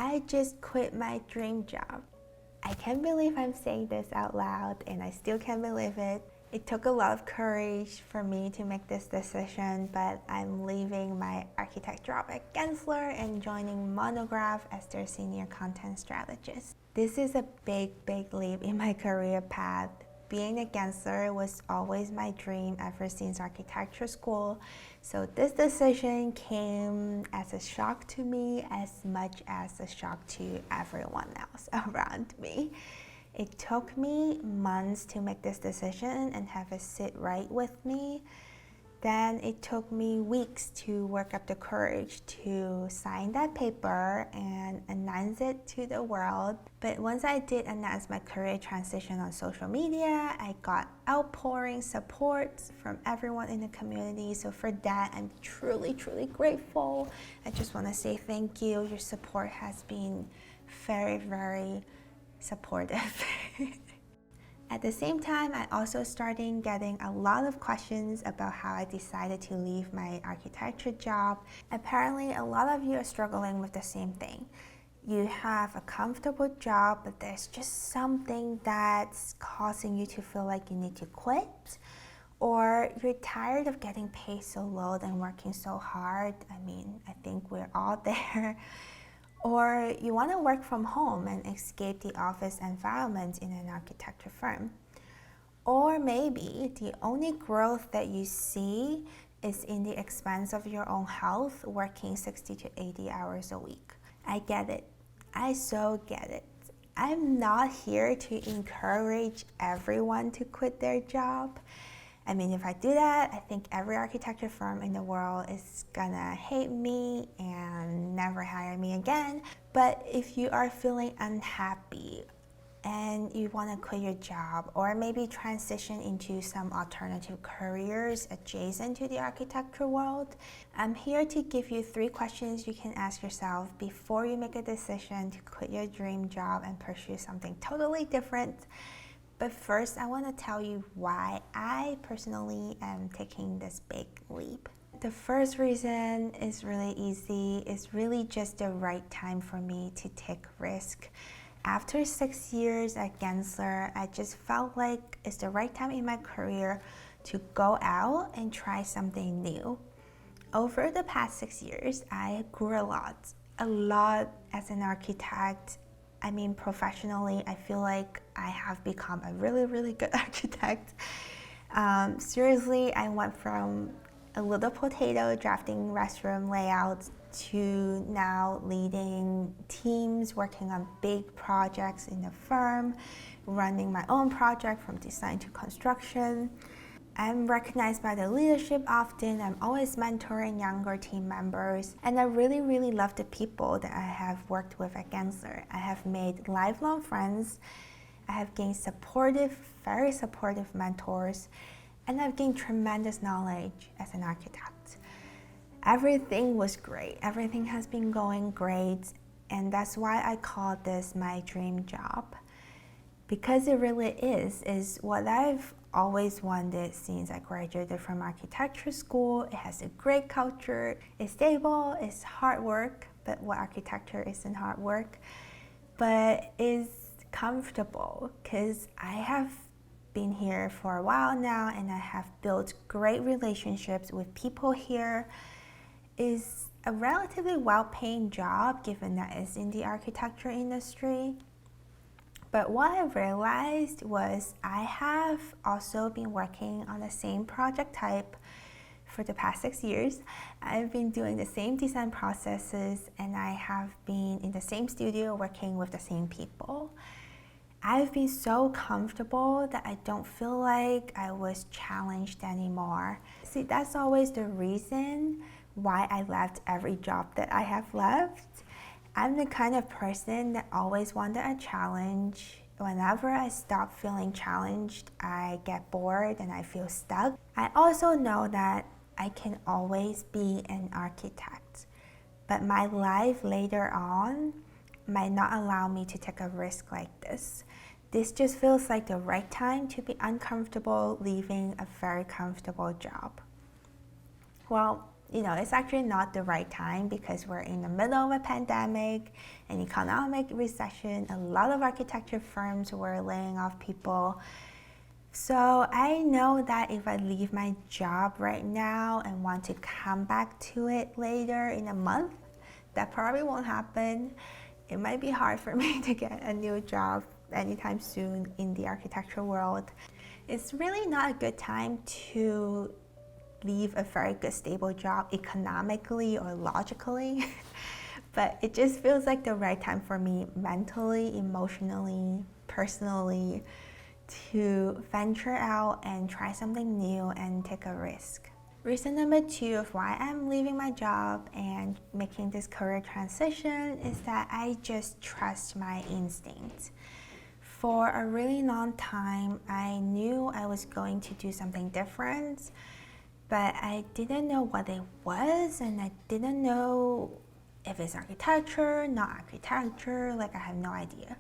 I just quit my dream job. I can't believe I'm saying this out loud, and I still can't believe it. It took a lot of courage for me to make this decision, but I'm leaving my architect job at Gensler and joining Monograph as their senior content strategist. This is a big leap in my career path. Being at Gensler was always my dream ever since architecture school, so this decision came as a shock to me as much as a shock to everyone else around me. It took me months to make this decision and have it sit right with me. Then it took me weeks to work up the courage to sign that paper and announce it to the world. But once I did announce my career transition on social media, I got outpouring support from everyone in the community. So for that, I'm truly grateful. I just want to say thank you. Your support has been very supportive. At the same time, I also started getting a lot of questions about how I decided to leave my architecture job. Apparently, a lot of you are struggling with the same thing. You have a comfortable job, but there's just something that's causing you to feel like you need to quit, or you're tired of getting paid so low and working so hard. I mean, I think we're all there. Or you want to work from home and escape the office environment in an architecture firm. Or maybe the only growth that you see is in the expense of your own health, working 60 to 80 hours a week. I get it. I so get it. I'm not here to encourage everyone to quit their job. I mean, if I do that, I think every architecture firm in the world is gonna hate me and never hire me again. But if you are feeling unhappy and you wanna quit your job, or maybe transition into some alternative careers adjacent to the architecture world, I'm here to give you 3 questions you can ask yourself before you make a decision to quit your dream job and pursue something totally different. But first, I want to tell you why I personally am taking this big leap. The first reason is really easy. It's really just the right time for me to take risk. After 6 years at Gensler, I just felt like it's the right time in my career to go out and try something new. Over the past 6 years, I grew a lot as an architect. I mean, professionally, I feel like I have become a really good architect. Seriously, I went from a little potato drafting restroom layouts to now leading teams, working on big projects in the firm, running my own project from design to construction. I'm recognized by the leadership often. I'm always mentoring younger team members, and I really love the people that I have worked with at Gensler. I have made lifelong friends. I have gained very supportive mentors, and I've gained tremendous knowledge as an architect. Everything was great. Everything has been going great, and that's why I call this my dream job. Because it really is what I've always wanted since I graduated from architecture school. It has a great culture, it's stable, it's hard work, but what architecture isn't hard work, but it's comfortable because I have been here for a while now and I have built great relationships with people here. It's a relatively well-paying job given that it's in the architecture industry. But what I realized was I have also been working on the same project type for the past 6 years. I've been doing the same design processes and I have been in the same studio working with the same people. I've been so comfortable that I don't feel like I was challenged anymore. See, that's always the reason why I left every job that I have left. I'm the kind of person that always wanted a challenge. Whenever I stop feeling challenged, I get bored and I feel stuck. I also know that I can always be an architect, but my life later on might not allow me to take a risk like this. This just feels like the right time to be uncomfortable leaving a very comfortable job. Well, It's actually not the right time because we're in the middle of a pandemic, an economic recession. A lot of architecture firms were laying off people. So I know that if I leave my job right now and want to come back to it later in a month, that probably won't happen. It might be hard for me to get a new job anytime soon in the architecture world. It's really not a good time to leave a very good stable job economically or logically, but it just feels like the right time for me mentally, emotionally, personally to venture out and try something new and take a risk. Reason number 2 of why I'm leaving my job and making this career transition is that I just trust my instincts. For a really long time, I knew I was going to do something different, but I didn't know what it was, and I didn't know if it's architecture, not architecture, like I have no idea.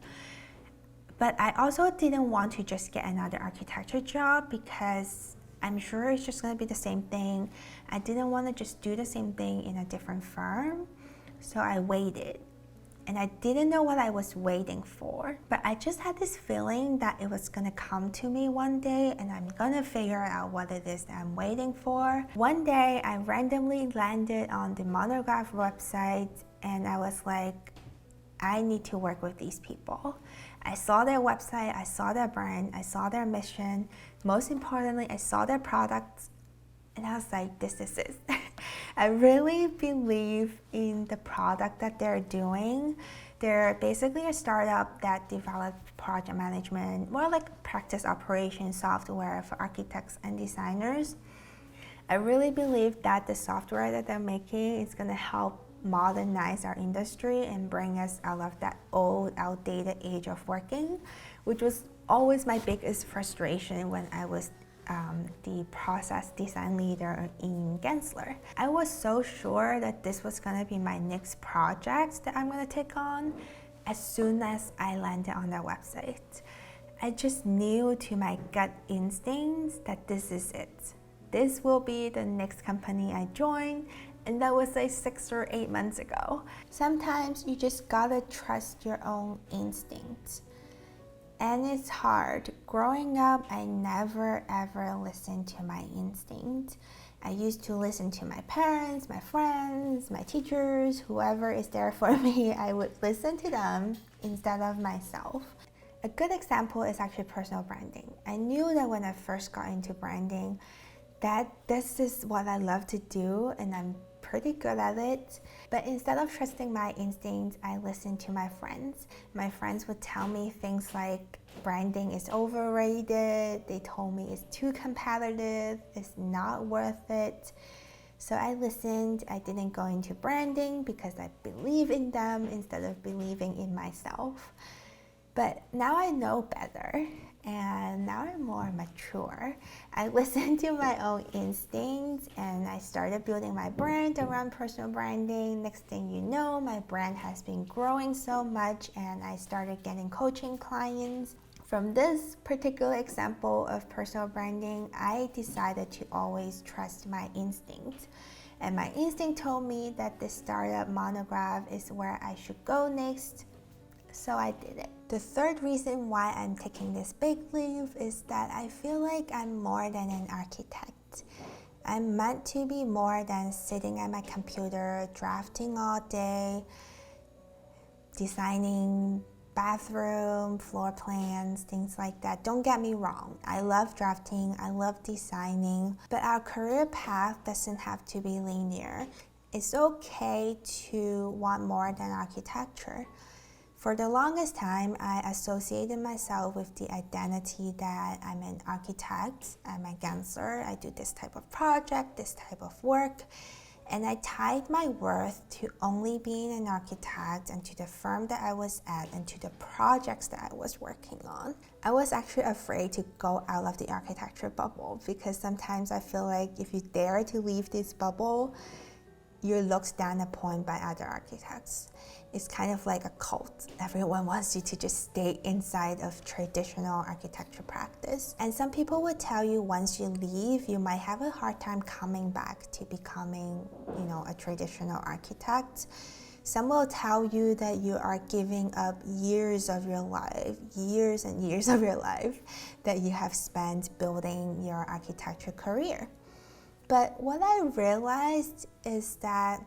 But I also didn't want to just get another architecture job because I'm sure it's just going to be the same thing. I didn't want to just do the same thing in a different firm, so I waited. And I didn't know what I was waiting for, but I just had this feeling that it was gonna come to me one day and I'm gonna figure out what it is that I'm waiting for. One day I randomly landed on the Monograph website and I was like, I need to work with these people. I saw their website, I saw their brand, I saw their mission. Most importantly, I saw their products and I was like, this is it. I really believe in the product that they're doing. They're basically a startup that develops project management, more like practice operation software for architects and designers. I really believe that the software that they're making is going to help modernize our industry and bring us out of that old, outdated age of working, which was always my biggest frustration when I was the process design leader in Gensler. I was so sure that this was going to be my next project that I'm going to take on as soon as I landed on their website. I just knew to my gut instincts that this is it. This will be the next company I join, and that was like 6 or 8 months ago. Sometimes you just gotta trust your own instincts. And it's hard. Growing up, I never ever listened to my instinct. I used to listen to my parents, my friends, my teachers, whoever is there for me. I would listen to them instead of myself. A good example is actually personal branding. I knew that when I first got into branding, that this is what I love to do and I'm pretty good at it. But instead of trusting my instincts, I listened to my friends. My friends would tell me things like branding is overrated. They told me it's too competitive, it's not worth it. So I listened. I didn't go into branding because I believe in them instead of believing in myself. But now I know better, and now I'm more mature. I listened to my own instincts and I started building my brand around personal branding. Next thing you know, my brand has been growing so much and I started getting coaching clients. From this particular example of personal branding, I decided to always trust my instinct. And my instinct told me that this startup Monograph is where I should go next. So I did it. The third reason why I'm taking this big leap is that I feel like I'm more than an architect. I'm meant to be more than sitting at my computer, drafting all day, designing bathroom, floor plans, things like that. Don't get me wrong. I love drafting, I love designing, but our career path doesn't have to be linear. It's okay to want more than architecture. For the longest time, I associated myself with the identity that I'm an architect, I'm a Gensler, I do this type of project, this type of work, and I tied my worth to only being an architect and to the firm that I was at and to the projects that I was working on. I was actually afraid to go out of the architecture bubble because sometimes I feel like if you dare to leave this bubble, you're looked down upon by other architects. It's kind of like a cult. Everyone wants you to just stay inside of traditional architecture practice. And some people would tell you once you leave, you might have a hard time coming back to becoming, a traditional architect. Some will tell you that you are giving up years of your life, years and years of your life that you have spent building your architecture career. But what I realized is that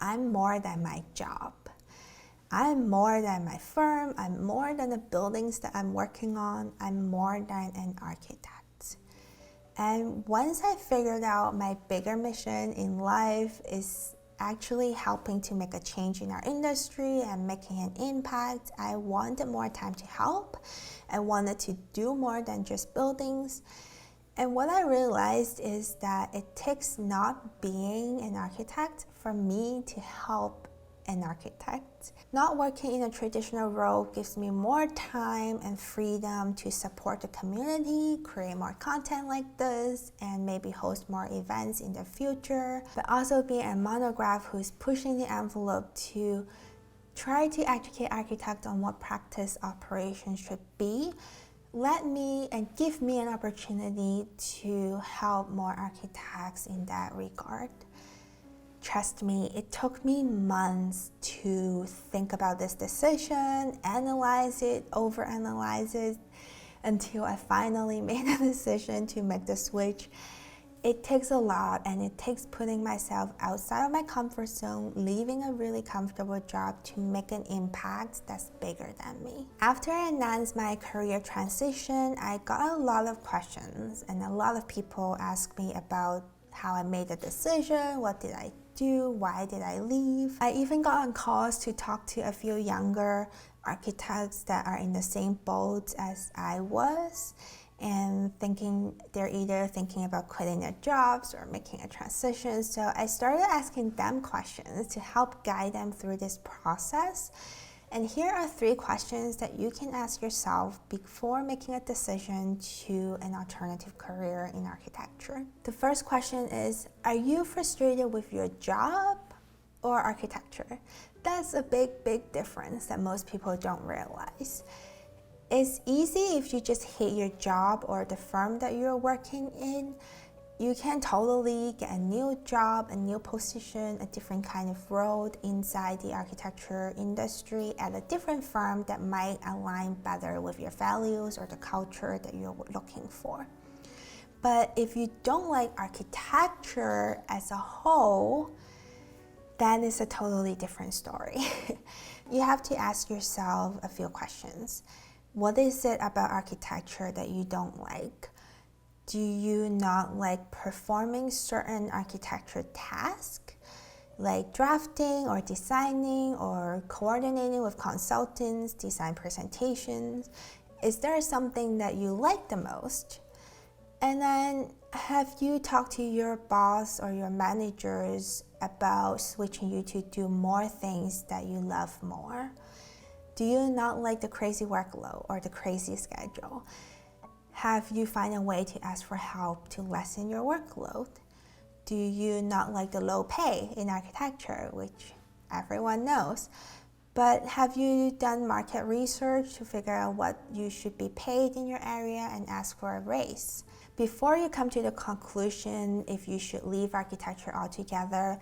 I'm more than my job. I'm more than my firm. I'm more than the buildings that I'm working on. I'm more than an architect. And once I figured out my bigger mission in life is actually helping to make a change in our industry and making an impact, I wanted more time to help. I wanted to do more than just buildings. And what I realized is that it takes not being an architect for me to help an architect. Not working in a traditional role gives me more time and freedom to support the community, create more content like this, and maybe host more events in the future. But also being a monograph who's pushing the envelope to try to educate architects on what practice operations should be, let me and give me an opportunity to help more architects in that regard. Trust me, it took me months to think about this decision, analyze it, overanalyze it, until I finally made a decision to make the switch. It takes a lot, and it takes putting myself outside of my comfort zone, leaving a really comfortable job to make an impact that's bigger than me. After I announced my career transition, I got a lot of questions, and a lot of people asked me about how I made the decision, what did I do, why did I leave. I even got on calls to talk to a few younger architects that are in the same boat as I was, and they're either thinking about quitting their jobs or making a transition. So I started asking them questions to help guide them through this process. And here are 3 questions that you can ask yourself before making a decision to an alternative career in architecture. The first question is, are you frustrated with your job or architecture? That's a big difference that most people don't realize. It's easy if you just hate your job or the firm that you're working in. You can totally get a new job, a new position, a different kind of role inside the architecture industry at a different firm that might align better with your values or the culture that you're looking for. But if you don't like architecture as a whole, that is a totally different story. You have to ask yourself a few questions. What is it about architecture that you don't like? Do you not like performing certain architecture tasks, like drafting or designing or coordinating with consultants, design presentations? Is there something that you like the most? And then have you talked to your boss or your managers about switching you to do more things that you love more? Do you not like the crazy workload or the crazy schedule? Have you found a way to ask for help to lessen your workload? Do you not like the low pay in architecture, which everyone knows? But have you done market research to figure out what you should be paid in your area and ask for a raise? Before you come to the conclusion if you should leave architecture altogether,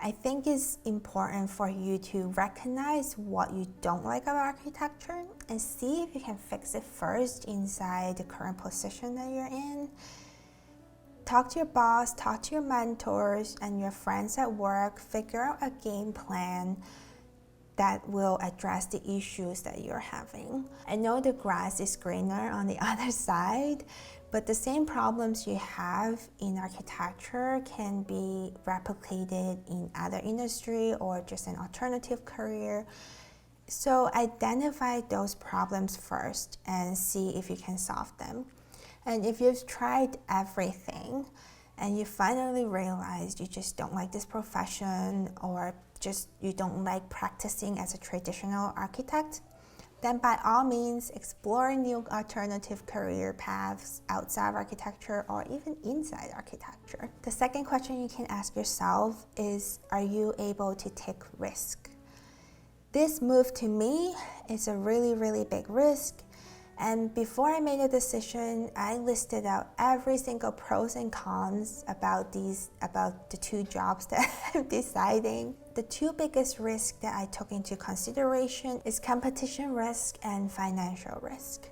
I think it's important for you to recognize what you don't like about architecture and see if you can fix it first inside the current position that you're in. Talk to your boss, talk to your mentors and your friends at work, figure out a game plan that will address the issues that you're having. I know the grass is greener on the other side, but the same problems you have in architecture can be replicated in other industry or just an alternative career. So identify those problems first and see if you can solve them. And if you've tried everything and you finally realize you just don't like this profession or just you don't like practicing as a traditional architect, then by all means explore new alternative career paths outside of architecture or even inside architecture. The second question you can ask yourself is, are you able to take risk? This move to me is a really, really big risk. And before I made a decision, I listed out every single pros and cons about the two jobs that I'm deciding. The two biggest risks that I took into consideration is competition risk and financial risk.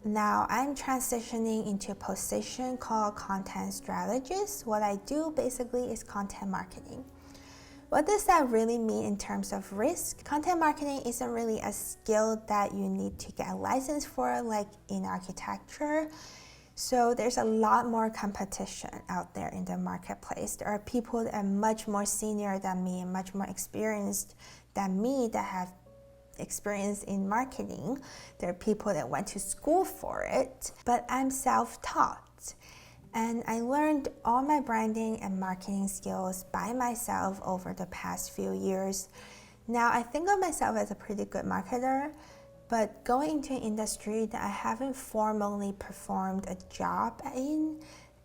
Now I'm transitioning into a position called content strategist. What I do basically is content marketing. What does that really mean in terms of risk? Content marketing isn't really a skill that you need to get a license for like in architecture. So there's a lot more competition out there in the marketplace. There are people that are much more senior than me and much more experienced than me that have experience in marketing. There are people that went to school for it, but I'm self-taught. And I learned all my branding and marketing skills by myself over the past few years. Now I think of myself as a pretty good marketer, but going into an industry that I haven't formally performed a job in,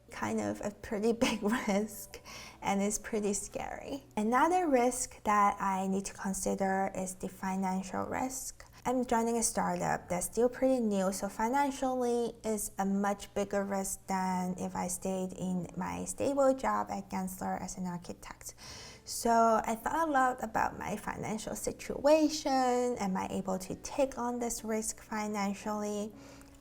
kind of a pretty big risk, and it's pretty scary. Another risk that I need to consider is the financial risk. I'm joining a startup that's still pretty new, so financially is a much bigger risk than if I stayed in my stable job at Gensler as an architect. So I thought a lot about my financial situation. Am I able to take on this risk financially?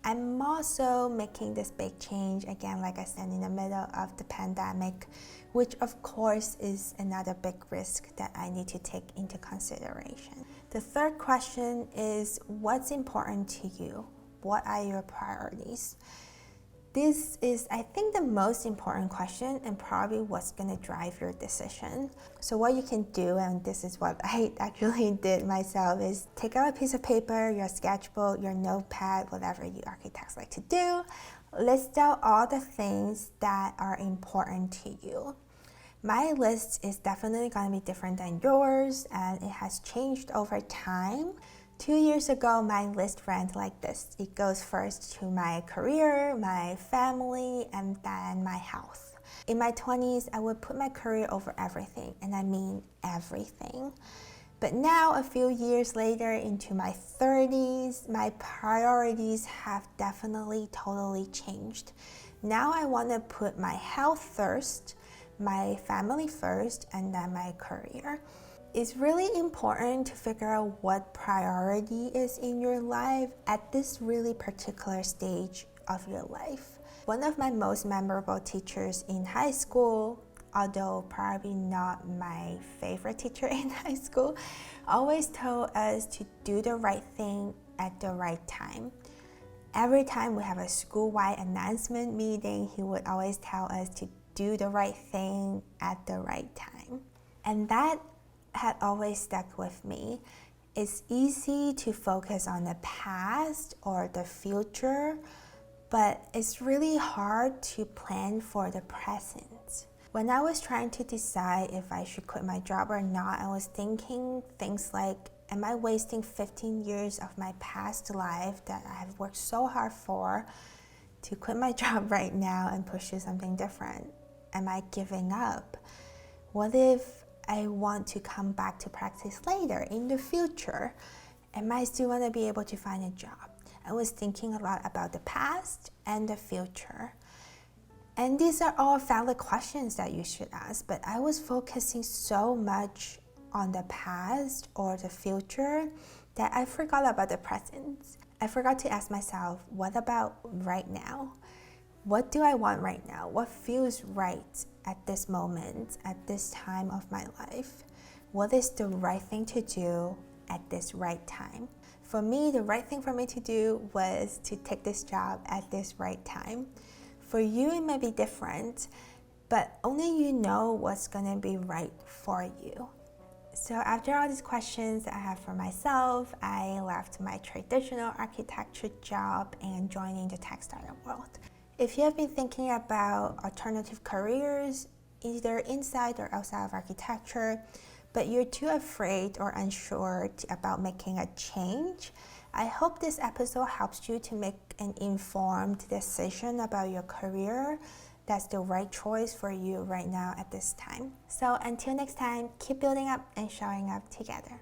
I'm also making this big change, again, like I said, in the middle of the pandemic, which of course is another big risk that I need to take into consideration. The third question is, what's important to you? What are your priorities? This is, I think, the most important question and probably what's going to drive your decision. So what you can do, and this is what I actually did myself, is take out a piece of paper, your sketchbook, your notepad, whatever you architects like to do. List out all the things that are important to you. My list is definitely going to be different than yours, and it has changed over time. 2 years ago, my list ran like this. It goes first to my career, my family, and then my health. In my 20s, I would put my career over everything, and I mean everything. But now, a few years later, into my 30s, my priorities have definitely totally changed. Now I want to put my health first, my family first, and then my career. It's really important to figure out what priority is in your life at this really particular stage of your life. One of my most memorable teachers in high school, although probably not my favorite teacher in high school, always told us to do the right thing at the right time. Every time we have a school-wide announcement meeting, he would always tell us to do the right thing at the right time. And that had always stuck with me. It's easy to focus on the past or the future, but it's really hard to plan for the present. When I was trying to decide if I should quit my job or not, I was thinking things like, am I wasting 15 years of my past life that I have worked so hard for to quit my job right now and pursue something different? Am I giving up? What if I want to come back to practice later in the future? Am I still want to be able to find a job? I was thinking a lot about the past and the future. And these are all valid questions that you should ask, but I was focusing so much on the past or the future that I forgot about the present. I forgot to ask myself, what about right now? What do I want right now? What feels right at this moment, at this time of my life? What is the right thing to do at this right time? For me, the right thing for me to do was to take this job at this right time. For you, it may be different, but only you know what's gonna be right for you. So after all these questions I have for myself, I left my traditional architecture job and joining the tech startup world. If you have been thinking about alternative careers, either inside or outside of architecture, but you're too afraid or unsure about making a change, I hope this episode helps you to make an informed decision about your career that's the right choice for you right now at this time. So until next time, keep building up and showing up together.